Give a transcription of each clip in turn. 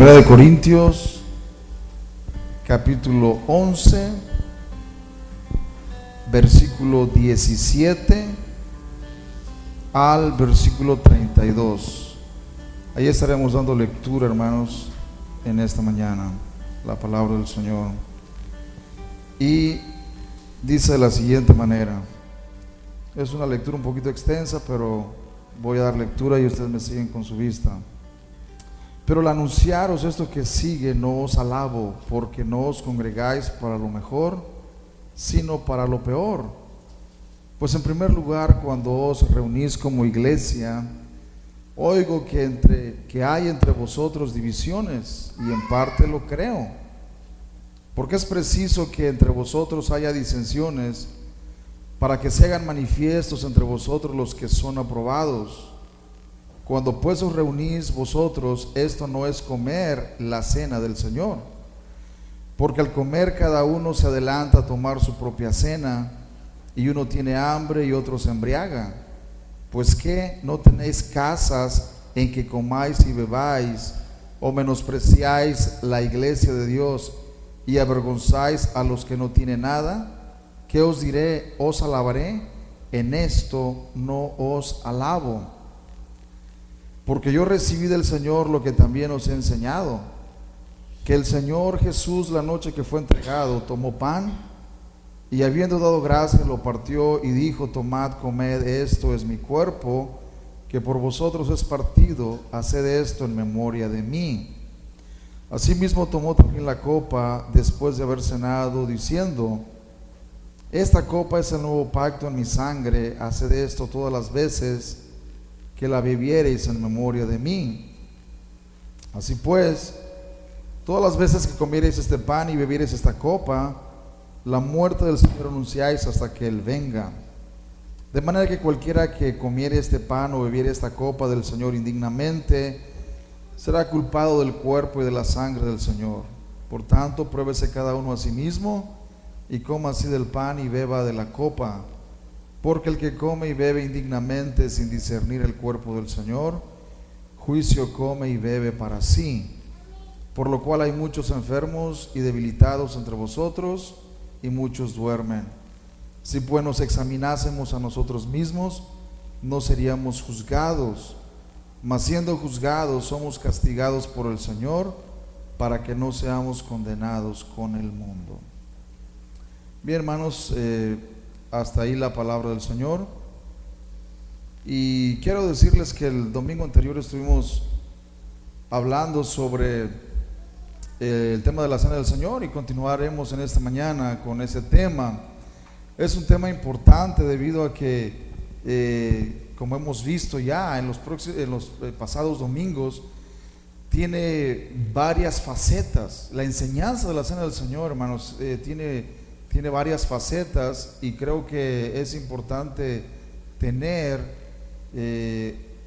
Primera de Corintios, capítulo 11, versículo 17 al versículo 32. Ahí estaremos dando lectura, hermanos, en esta mañana, la palabra del Señor. Y dice de la siguiente manera. Es una lectura un poquito extensa, pero voy a dar lectura y ustedes me siguen con su vista. Pero al anunciaros esto que sigue, no os alabo, porque no os congregáis para lo mejor, sino para lo peor. Pues en primer lugar, cuando os reunís como iglesia, oigo que hay entre vosotros divisiones, y en parte lo creo. Porque es preciso que entre vosotros haya disensiones, para que se hagan manifiestos entre vosotros los que son aprobados. Cuando pues os reunís vosotros, esto no es comer la cena del Señor, porque al comer cada uno se adelanta a tomar su propia cena, y uno tiene hambre y otro se embriaga. Pues ¿qué? ¿No tenéis casas en que comáis y bebáis, o menospreciáis la iglesia de Dios y avergonzáis a los que no tienen nada? ¿Qué os diré? ¿Os alabaré? En esto no os alabo. Porque yo recibí del Señor lo que también os he enseñado, que el Señor Jesús, la noche que fue entregado, tomó pan, y habiendo dado gracias, lo partió y dijo: tomad, comed, esto es mi cuerpo, que por vosotros es partido, haced esto en memoria de mí. Asimismo tomó también la copa después de haber cenado, diciendo: esta copa es el nuevo pacto en mi sangre, haced esto todas las veces que la bebiereis en memoria de mí. Así pues, todas las veces que comiereis este pan y bebiereis esta copa, la muerte del Señor anunciáis hasta que Él venga. De manera que cualquiera que comiere este pan o bebiere esta copa del Señor indignamente, será culpado del cuerpo y de la sangre del Señor. Por tanto, pruébese cada uno a sí mismo, y coma así del pan y beba de la copa. Porque el que come y bebe indignamente sin discernir el cuerpo del Señor, juicio come y bebe para sí. Por lo cual hay muchos enfermos y debilitados entre vosotros, y muchos duermen. Si pues nos examinásemos a nosotros mismos, no seríamos juzgados. Mas siendo juzgados, somos castigados por el Señor, para que no seamos condenados con el mundo. Bien, hermanos, hasta ahí la palabra del Señor. Y quiero decirles que el domingo anterior estuvimos hablando sobre el tema de la cena del Señor, y continuaremos en esta mañana con ese tema. Es un tema importante debido a que, como hemos visto ya en los pasados domingos, tiene varias facetas. La enseñanza de la cena del Señor, hermanos, tiene varias facetas, y creo que es importante tener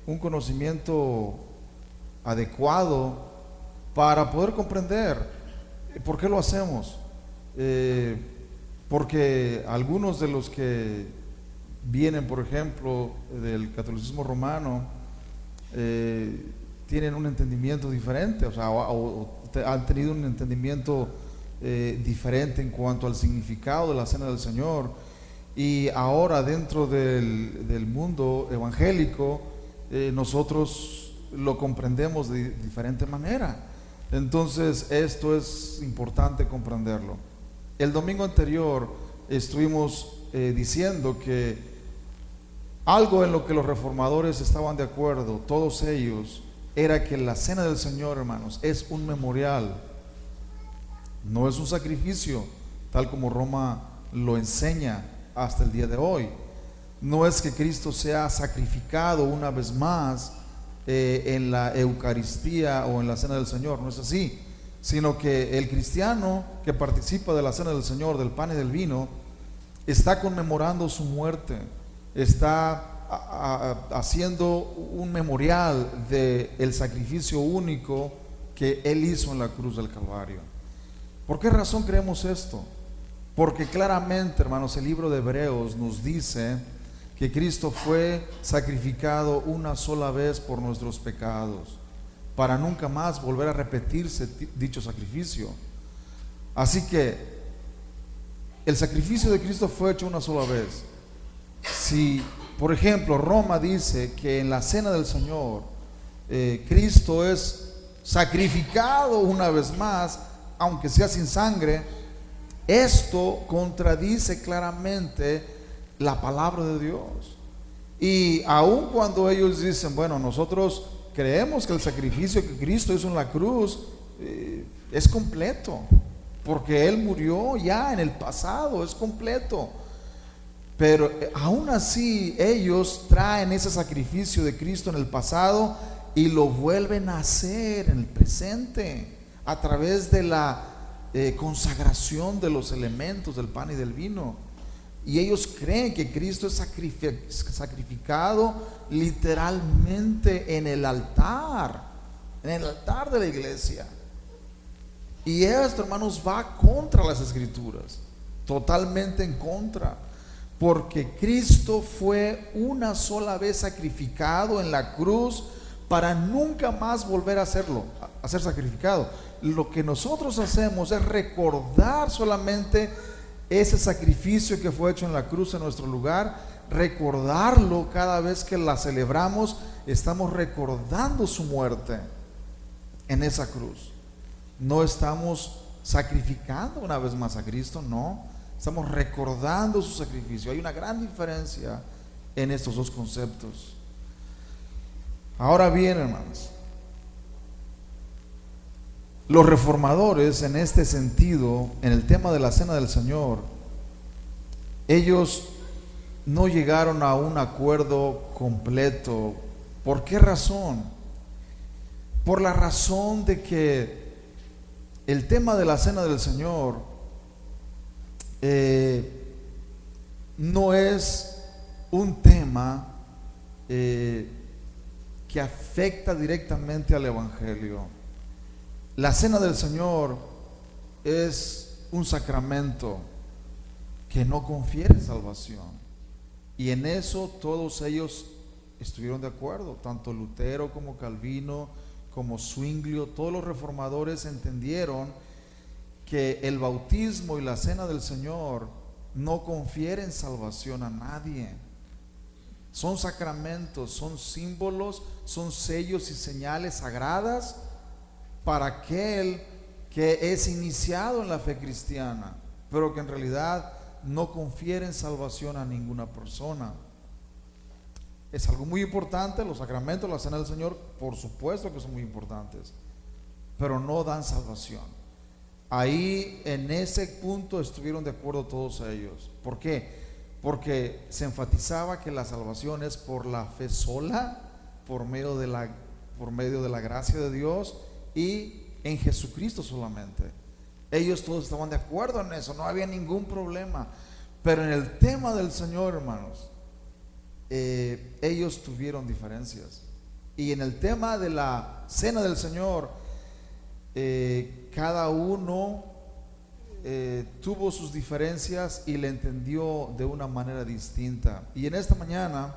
un conocimiento adecuado para poder comprender por qué lo hacemos. Porque algunos de los que vienen, por ejemplo, del catolicismo romano, tienen un entendimiento diferente, o sea, han tenido un entendimiento diferente en cuanto al significado de la cena del Señor. Y ahora dentro del mundo evangélico, nosotros lo comprendemos de diferente manera. Entonces esto es importante comprenderlo. El domingo anterior estuvimos diciendo que algo en lo que los reformadores estaban de acuerdo, todos ellos, era que la cena del Señor, hermanos, es un memorial. No es un sacrificio, tal como Roma lo enseña hasta el día de hoy. No es que Cristo sea sacrificado una vez más en la Eucaristía o en la cena del Señor, no es así, sino que el cristiano que participa de la cena del Señor, del pan y del vino, está conmemorando su muerte, está haciendo un memorial del sacrificio único que Él hizo en la cruz del Calvario. ¿Por qué razón creemos esto? Porque claramente, hermanos, el libro de Hebreos nos dice que Cristo fue sacrificado una sola vez por nuestros pecados, para nunca más volver a repetirse dicho sacrificio. Así que el sacrificio de Cristo fue hecho una sola vez. Si, por ejemplo, Roma dice que en la cena del Señor Cristo es sacrificado una vez más, aunque sea sin sangre, esto contradice claramente la palabra de Dios. Y aun cuando ellos dicen, bueno, nosotros creemos que el sacrificio que Cristo hizo en la cruz es completo, porque Él murió ya en el pasado, es completo. Pero aún así ellos traen ese sacrificio de Cristo en el pasado y lo vuelven a hacer en el presente a través de la consagración de los elementos del pan y del vino. Y ellos creen que Cristo es sacrificado literalmente en el altar de la iglesia. Y esto, hermanos, va contra las escrituras, totalmente en contra, porque Cristo fue una sola vez sacrificado en la cruz para nunca más volver a ser sacrificado. Lo que nosotros hacemos es recordar solamente ese sacrificio que fue hecho en la cruz en nuestro lugar, recordarlo cada vez que la celebramos. Estamos recordando su muerte en esa cruz. No estamos sacrificando una vez más a Cristo, no, estamos recordando su sacrificio. Hay una gran diferencia en estos dos conceptos. Ahora bien, hermanos, los reformadores en este sentido, en el tema de la cena del Señor, ellos no llegaron a un acuerdo completo. ¿Por qué razón? Por la razón de que el tema de la cena del Señor no es un tema que afecta directamente al Evangelio. La cena del Señor es un sacramento que no confiere salvación, y en eso todos ellos estuvieron de acuerdo, tanto Lutero como Calvino como Zwinglio. Todos los reformadores entendieron que el bautismo y la cena del Señor no confieren salvación a nadie. Son sacramentos, son símbolos, son sellos y señales sagradas para aquel que es iniciado en la fe cristiana, pero que en realidad no confieren salvación a ninguna persona. Es algo muy importante. Los sacramentos, la cena del Señor, por supuesto que son muy importantes, pero no dan salvación. Ahí en ese punto estuvieron de acuerdo todos ellos. ¿Por qué? Porque se enfatizaba que la salvación es por la fe sola, por medio de la gracia de Dios y en Jesucristo solamente. Ellos todos estaban de acuerdo en eso, no había ningún problema. Pero en el tema del Señor, hermanos, ellos tuvieron diferencias. Y en el tema de la cena del Señor, cada uno tuvo sus diferencias y le entendió de una manera distinta. Y en esta mañana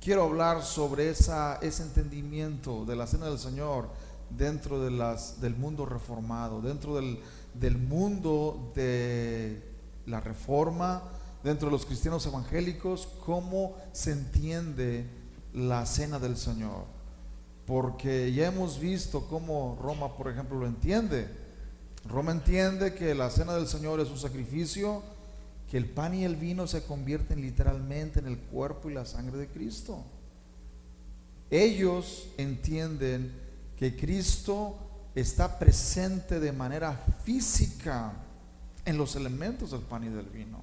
quiero hablar sobre ese entendimiento de la cena del Señor dentro del mundo reformado, dentro del mundo de la reforma, dentro de los cristianos evangélicos. Cómo se entiende la cena del Señor, porque ya hemos visto cómo Roma, por ejemplo, lo entiende. Roma entiende que la cena del Señor es un sacrificio, que el pan y el vino se convierten literalmente en el cuerpo y la sangre de Cristo. Ellos entienden que Cristo está presente de manera física en los elementos del pan y del vino.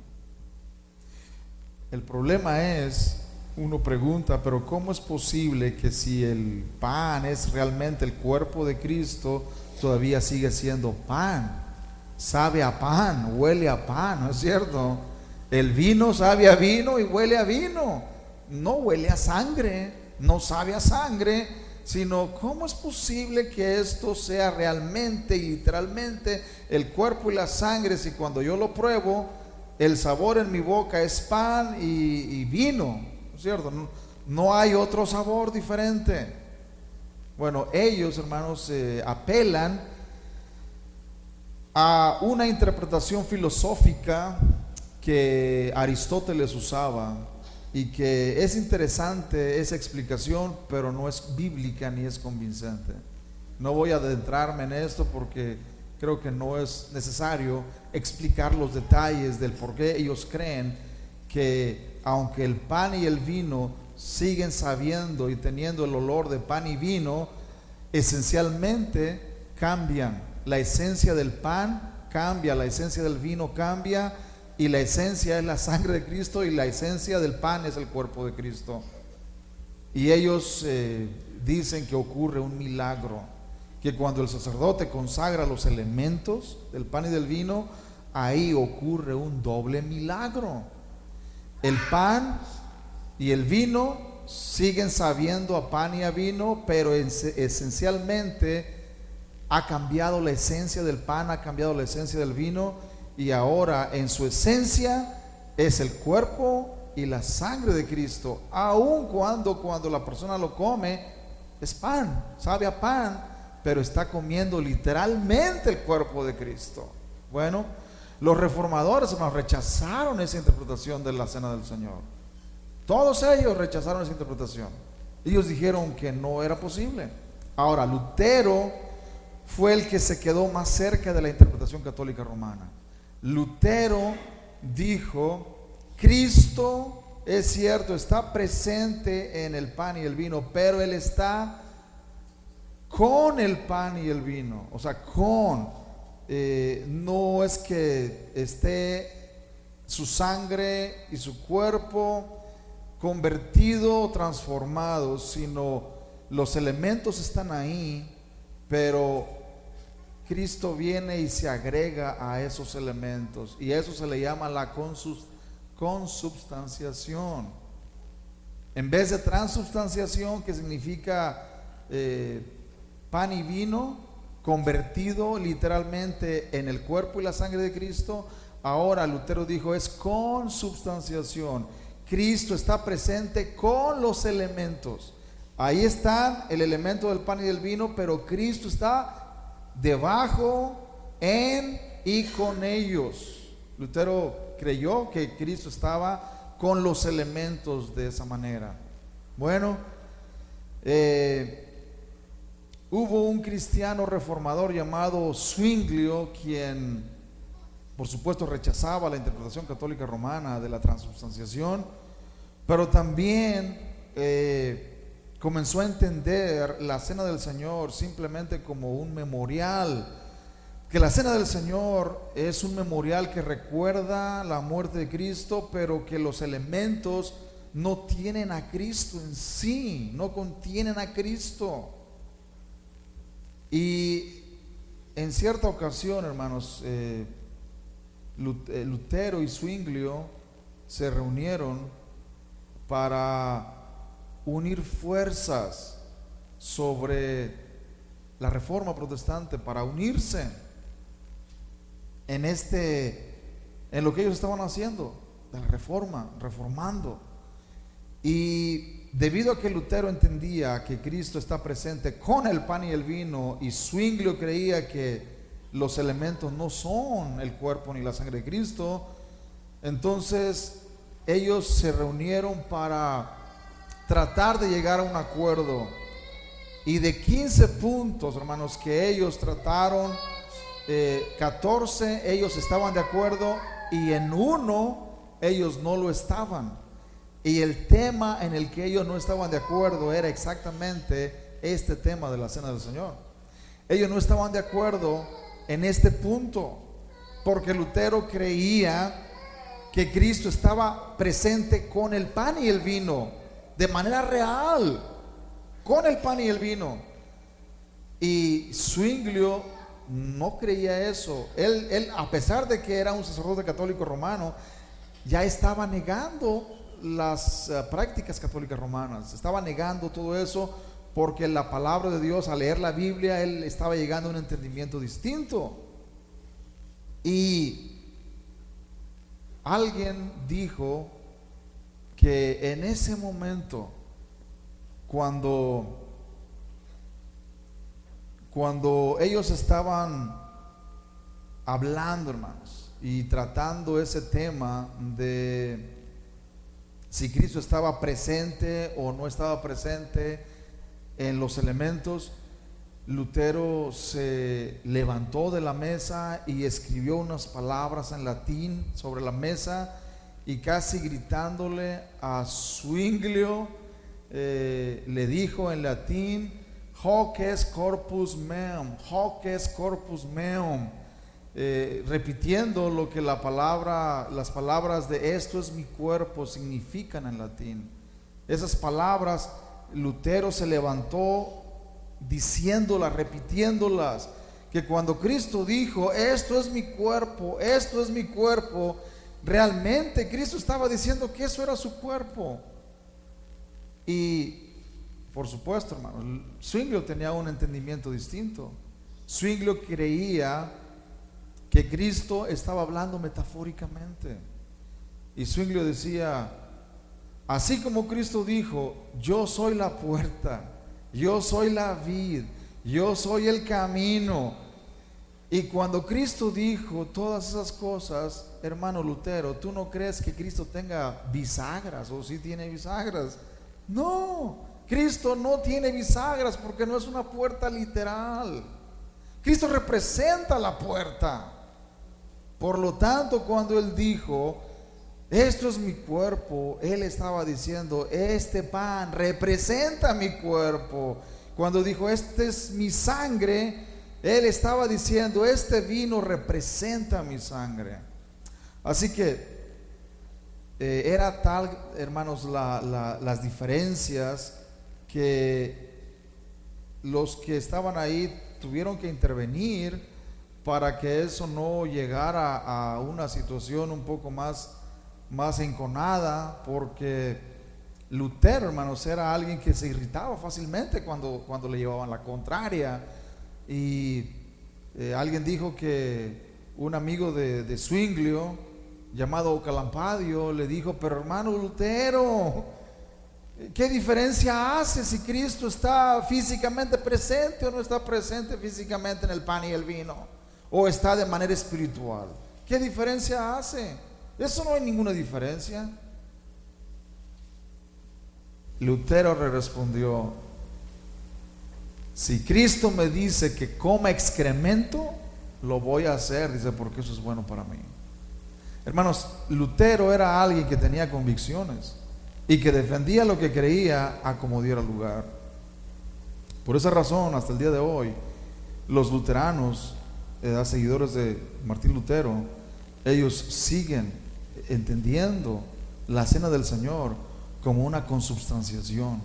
El problema es, uno pregunta, pero ¿cómo es posible que si el pan es realmente el cuerpo de Cristo, todavía sigue siendo pan? Sabe a pan, huele a pan, ¿no es cierto? El vino sabe a vino y huele a vino. No huele a sangre, no sabe a sangre, sino ¿cómo es posible que esto sea realmente y literalmente el cuerpo y la sangre, si cuando yo lo pruebo, el sabor en mi boca es pan y vino, ¿no es cierto? No hay otro sabor diferente. Bueno, ellos, hermanos, apelan a una interpretación filosófica que Aristóteles usaba y que es interesante esa explicación, pero no es bíblica ni es convincente. No voy a adentrarme en esto porque creo que no es necesario explicar los detalles del por qué ellos creen que aunque el pan y el vino siguen sabiendo y teniendo el olor de pan y vino, esencialmente cambian. La esencia del pan cambia, la esencia del vino cambia, y la esencia es la sangre de Cristo y la esencia del pan es el cuerpo de Cristo. Y ellos dicen que ocurre un milagro, que cuando el sacerdote consagra los elementos del pan y del vino, ahí ocurre un doble milagro. El pan y el vino siguen sabiendo a pan y a vino, pero esencialmente ha cambiado la esencia del pan, ha cambiado la esencia del vino, y ahora en su esencia es el cuerpo y la sangre de Cristo. Aun cuando la persona lo come, es pan, sabe a pan, pero está comiendo literalmente el cuerpo de Cristo. Bueno, los reformadores, hermanos, rechazaron esa interpretación de la cena del Señor. Todos ellos rechazaron esa interpretación. Ellos dijeron que no era posible. Ahora, Lutero fue el que se quedó más cerca de la interpretación católica romana. Lutero dijo: Cristo, es cierto, está presente en el pan y el vino, pero Él está con el pan y el vino. O sea, no es que esté su sangre y su cuerpo convertido, transformado, sino los elementos están ahí, pero Cristo viene y se agrega a esos elementos, y a eso se le llama la consubstanciación. En vez de transubstanciación, que significa pan y vino convertido literalmente en el cuerpo y la sangre de Cristo, ahora Lutero dijo es consubstanciación. Cristo está presente con los elementos. Ahí está el elemento del pan y del vino, pero Cristo está debajo, en y con ellos. Lutero creyó que Cristo estaba con los elementos de esa manera. Bueno, hubo un cristiano reformador llamado Zwinglio, quien por supuesto rechazaba la interpretación católica romana de la transubstanciación, pero también comenzó a entender la cena del Señor simplemente como un memorial, que la cena del Señor es un memorial que recuerda la muerte de Cristo, pero que los elementos no tienen a Cristo en sí, no contienen a Cristo. Y en cierta ocasión, hermanos, Lutero y Zwinglio se reunieron para unir fuerzas sobre la reforma protestante, para unirse en lo que ellos estaban haciendo, de la reforma, reformando. Y debido a que Lutero entendía que Cristo está presente con el pan y el vino, y Zwinglio creía que los elementos no son el cuerpo ni la sangre de Cristo, entonces ellos se reunieron para tratar de llegar a un acuerdo. Y de 15 puntos, hermanos, que ellos trataron, 14 ellos estaban de acuerdo, y en uno ellos no lo estaban. Y el tema en el que ellos no estaban de acuerdo era exactamente este tema de la cena del Señor. Ellos no estaban de acuerdo en este punto, porque Lutero creía que Cristo estaba presente con el pan y el vino, de manera real, con el pan y el vino. Y Zwinglio no creía eso. Él, a pesar de que era un sacerdote católico romano, ya estaba negando las prácticas católicas romanas, estaba negando todo eso, porque la palabra de Dios, al leer la Biblia, él estaba llegando a un entendimiento distinto. Y alguien dijo que en ese momento, cuando cuando ellos estaban hablando, hermanos, y tratando ese tema de si Cristo estaba presente o no estaba presente en los elementos, Lutero se levantó de la mesa y escribió unas palabras en latín sobre la mesa, y casi gritándole a Zwinglio le dijo en latín: hoc est corpus meum, hoc est corpus meum, repitiendo lo que las palabras de esto es mi cuerpo significan en latín. Esas palabras Lutero se levantó diciéndolas, repitiéndolas, que cuando Cristo dijo esto es mi cuerpo, esto es mi cuerpo, realmente Cristo estaba diciendo que eso era su cuerpo. Y por supuesto, hermano, Zwinglio tenía un entendimiento distinto. Zwinglio creía que Cristo estaba hablando metafóricamente, y Zwinglio decía: así como Cristo dijo, yo soy la puerta, yo soy la vid, yo soy el camino. Y cuando Cristo dijo todas esas cosas, hermano Lutero, ¿tú no crees que Cristo tenga bisagras, o si tiene bisagras? No, Cristo no tiene bisagras, porque no es una puerta literal. Cristo representa la puerta. Por lo tanto, cuando Él dijo esto es mi cuerpo, Él estaba diciendo: este pan representa mi cuerpo. Cuando dijo este es mi sangre, Él estaba diciendo: este vino representa mi sangre. Así que era tal, hermanos, las diferencias, que los que estaban ahí tuvieron que intervenir para que eso no llegara a una situación un poco más enconada, porque Lutero, hermanos, era alguien que se irritaba fácilmente cuando le llevaban la contraria. Y alguien dijo que un amigo de Zwinglio, llamado Calampadio, le dijo: pero hermano Lutero, ¿qué diferencia hace si Cristo está físicamente presente o no está presente físicamente en el pan y el vino, o está de manera espiritual? ¿Qué diferencia hace? Eso no hay ninguna diferencia. Lutero le respondió: si Cristo me dice que coma excremento, lo voy a hacer, dice, porque eso es bueno para mí. Hermanos, Lutero era alguien que tenía convicciones y que defendía lo que creía a como diera lugar. Por esa razón, hasta el día de hoy, los luteranos, seguidores de Martín Lutero, ellos siguen entendiendo la cena del Señor como una consubstanciación,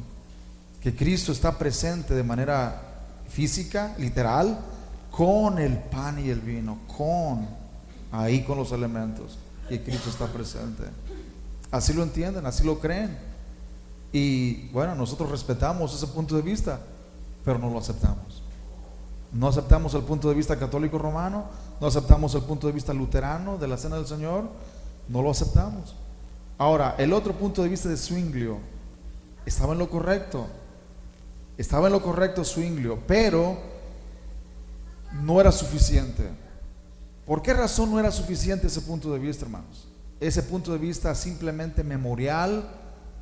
que Cristo está presente de manera física, literal, con el pan y el vino, con los elementos, que Cristo está presente. Así lo entienden, así lo creen. Y bueno, nosotros respetamos ese punto de vista, pero no lo aceptamos. No aceptamos el punto de vista católico romano, no aceptamos el punto de vista luterano de la cena del Señor, no lo aceptamos. Ahora, el otro punto de vista de Zwinglio estaba en lo correcto. Estaba en lo correcto Zwinglio, pero no era suficiente. ¿Por qué razón no era suficiente ese punto de vista, hermanos? Ese punto de vista simplemente memorial,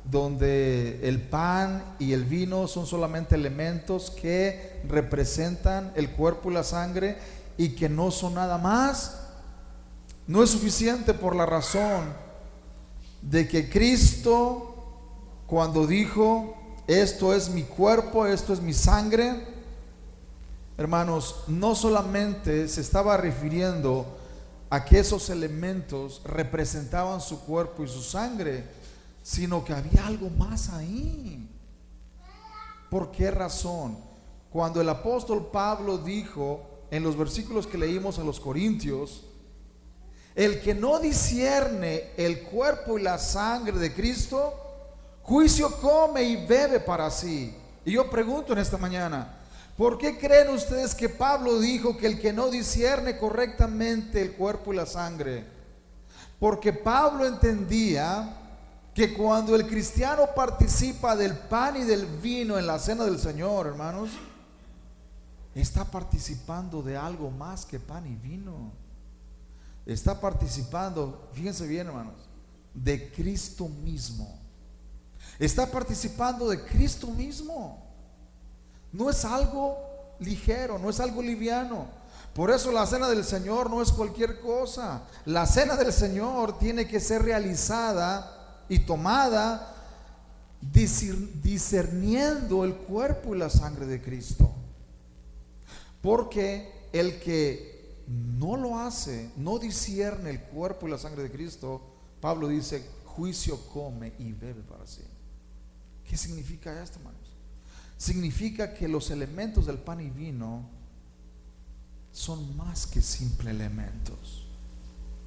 donde el pan y el vino son solamente elementos que representan el cuerpo y la sangre y que no son nada más. No es suficiente por la razón de que Cristo, cuando dijo esto es mi cuerpo, esto es mi sangre, hermanos, no solamente se estaba refiriendo a que esos elementos representaban su cuerpo y su sangre, sino que había algo más ahí. ¿Por qué razón? Cuando el apóstol Pablo dijo en los versículos que leímos a los Corintios: el que no discierne el cuerpo y la sangre de Cristo, juicio come y bebe para sí. Y yo pregunto en esta mañana: ¿por qué creen ustedes que Pablo dijo que el que no discierne correctamente el cuerpo y la sangre? Porque Pablo entendía que cuando el cristiano participa del pan y del vino en la cena del Señor, hermanos, está participando de algo más que pan y vino. Está participando, fíjense bien, hermanos, de Cristo mismo. Está participando de Cristo mismo. No es algo ligero, no es algo liviano. Por eso la cena del Señor no es cualquier cosa. La cena del Señor tiene que ser realizada y tomada discerniendo el cuerpo y la sangre de Cristo. Porque el que no lo hace, no discierne el cuerpo y la sangre de Cristo, Pablo dice, juicio come y bebe para sí. ¿Qué significa esto, hermanos? Significa que los elementos del pan y vino son más que simples elementos.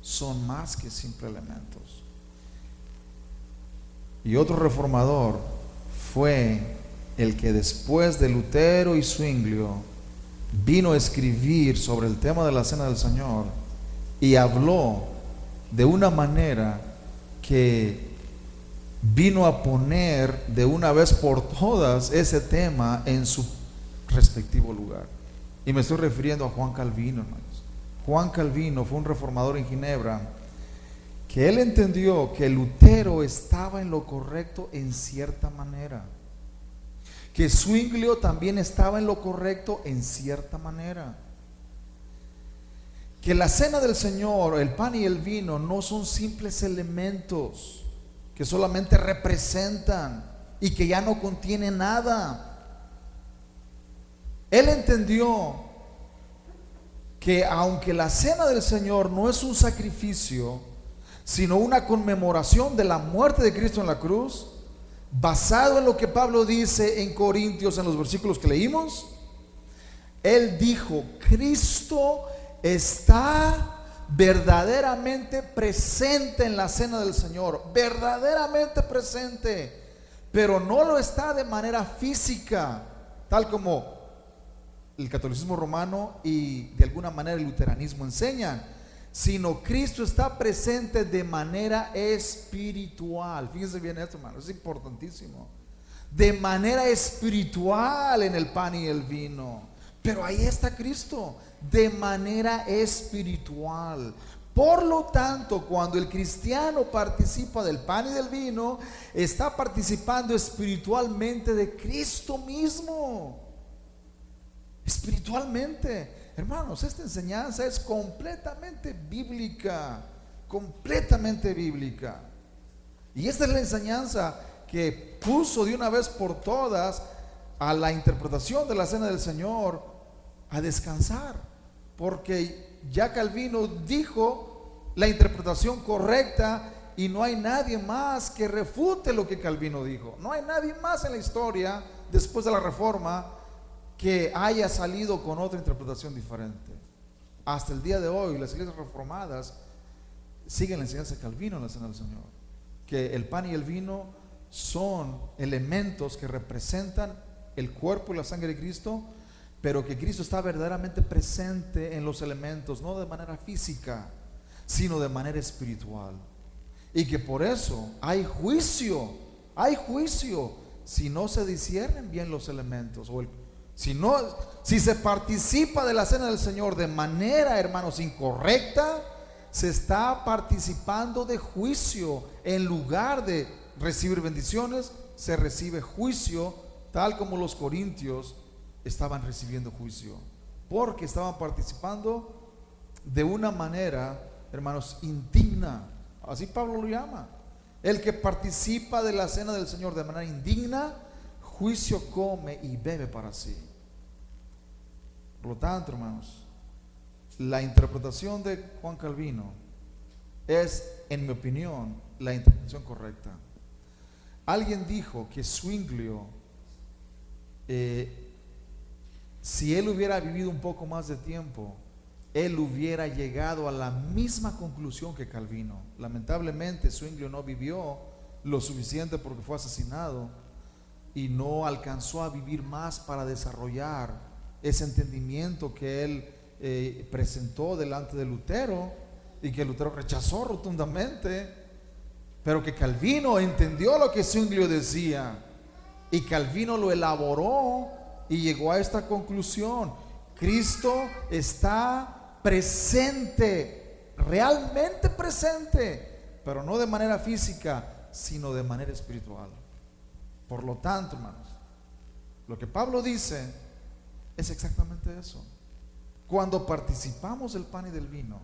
Son más que simples elementos. Y otro reformador fue el que después de Lutero y Zwinglio vino a escribir sobre el tema de la cena del Señor y habló de una manera que vino a poner de una vez por todas ese tema en su respectivo lugar. Y me estoy refiriendo a Juan Calvino, hermanos. Juan Calvino fue un reformador en Ginebra que él entendió que Lutero estaba en lo correcto en cierta manera, que Zwinglio también estaba en lo correcto en cierta manera, que la cena del Señor, el pan y el vino, no son simples elementos que solamente representan y que ya no contienen nada. Él entendió que aunque la cena del Señor no es un sacrificio, sino una conmemoración de la muerte de Cristo en la cruz, basado en lo que Pablo dice en Corintios en los versículos que leímos, él dijo, Cristo está verdaderamente presente en la cena del Señor, verdaderamente presente, pero no lo está de manera física, tal como el catolicismo romano y de alguna manera el luteranismo enseñan, sino Cristo está presente de manera espiritual. Fíjense bien esto, hermano, es importantísimo. De manera espiritual en el pan y el vino. Pero ahí está Cristo, de manera espiritual. Por lo tanto, cuando el cristiano participa del pan y del vino, está participando espiritualmente de Cristo mismo. Espiritualmente. Hermanos, esta enseñanza es completamente bíblica, completamente bíblica. Y esta es la enseñanza que puso de una vez por todas a la interpretación de la cena del Señor a descansar, porque ya Calvino dijo la interpretación correcta y no hay nadie más que refute lo que Calvino dijo. No hay nadie más en la historia después de la Reforma que haya salido con otra interpretación diferente. Hasta el día de hoy las iglesias reformadas siguen la enseñanza de Calvino en la cena del Señor, que el pan y el vino son elementos que representan el cuerpo y la sangre de Cristo, pero que Cristo está verdaderamente presente en los elementos, no de manera física, sino de manera espiritual, y que por eso hay juicio si no se disciernen bien los elementos, o si se participa de la cena del Señor de manera, hermanos, incorrecta, se está participando de juicio. En lugar de recibir bendiciones, se recibe juicio, tal como los corintios estaban recibiendo juicio, porque estaban participando de una manera, hermanos, indigna. Así Pablo lo llama. El que participa de la cena del Señor de manera indigna, juicio come y bebe para sí. Por lo tanto, hermanos, la interpretación de Juan Calvino es, en mi opinión, la interpretación correcta. Alguien dijo que Zwinglio, si él hubiera vivido un poco más de tiempo, él hubiera llegado a la misma conclusión que Calvino. Lamentablemente Zwinglio no vivió lo suficiente porque fue asesinado y no alcanzó a vivir más para desarrollar ese entendimiento que él presentó delante de Lutero y que Lutero rechazó rotundamente, pero que Calvino entendió lo que Zwinglio decía y Calvino lo elaboró y llegó a esta conclusión. Cristo está presente, realmente presente, pero no de manera física, sino de manera espiritual. Por lo tanto, hermanos, lo que Pablo dice es exactamente eso. Cuando participamos del pan y del vino,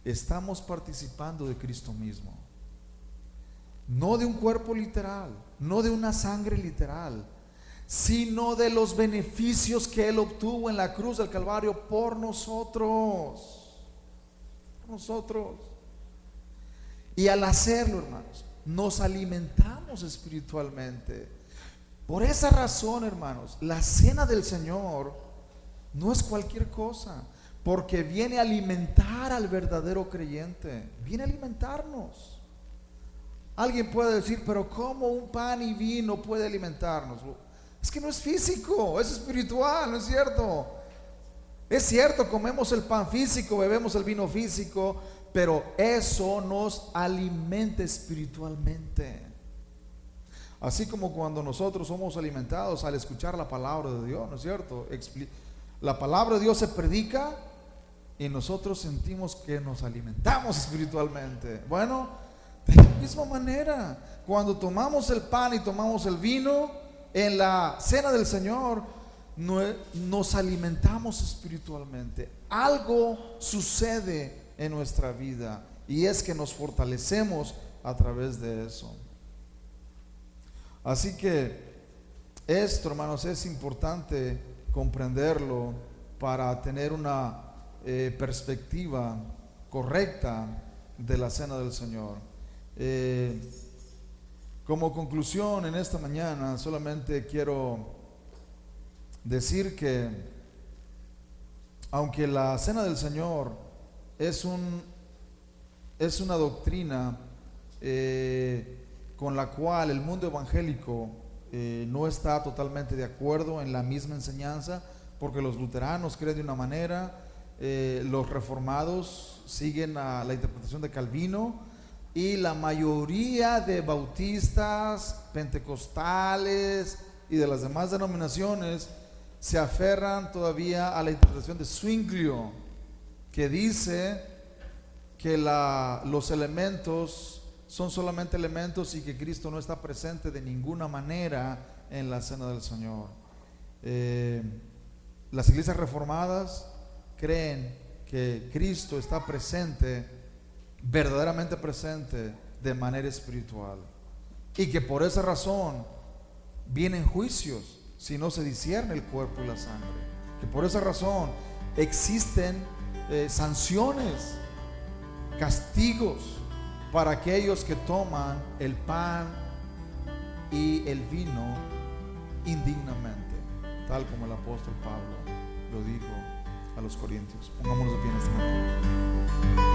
estamos participando de Cristo mismo. No de un cuerpo literal, no de una sangre literal, sino de los beneficios que Él obtuvo en la cruz del Calvario por nosotros. Por nosotros. Y al hacerlo, hermanos, nos alimentamos espiritualmente. Por esa razón, hermanos, la cena del Señor no es cualquier cosa, porque viene a alimentar al verdadero creyente, viene a alimentarnos. Alguien puede decir, pero ¿cómo un pan y vino puede alimentarnos? Es que no es físico, es espiritual, ¿no es cierto? Es cierto, comemos el pan físico, bebemos el vino físico, pero eso nos alimenta espiritualmente. Así como cuando nosotros somos alimentados al escuchar la palabra de Dios, ¿no es cierto? La palabra de Dios se predica y nosotros sentimos que nos alimentamos espiritualmente. Bueno, de la misma manera, cuando tomamos el pan y tomamos el vino en la cena del Señor, nos alimentamos espiritualmente. Algo sucede en nuestra vida y es que nos fortalecemos a través de eso. Así que esto, hermanos, es importante comprenderlo para tener una perspectiva correcta de la cena del Señor. Como conclusión en esta mañana, solamente quiero decir que aunque la cena del Señor es una doctrina con la cual el mundo evangélico no está totalmente de acuerdo en la misma enseñanza, porque los luteranos creen de una manera, los reformados siguen a la interpretación de Calvino, y la mayoría de bautistas, pentecostales y de las demás denominaciones se aferran todavía a la interpretación de Zwinglio, que dice que los elementos son solamente elementos y que Cristo no está presente de ninguna manera en la cena del Señor. Las iglesias reformadas creen que Cristo está presente, verdaderamente presente, de manera espiritual, y que por esa razón vienen juicios si no se discierne el cuerpo y la sangre, que por esa razón existen sanciones, castigos para aquellos que toman el pan y el vino indignamente, tal como el apóstol Pablo lo dijo a los corintios. Pongámonos de pie en este momento.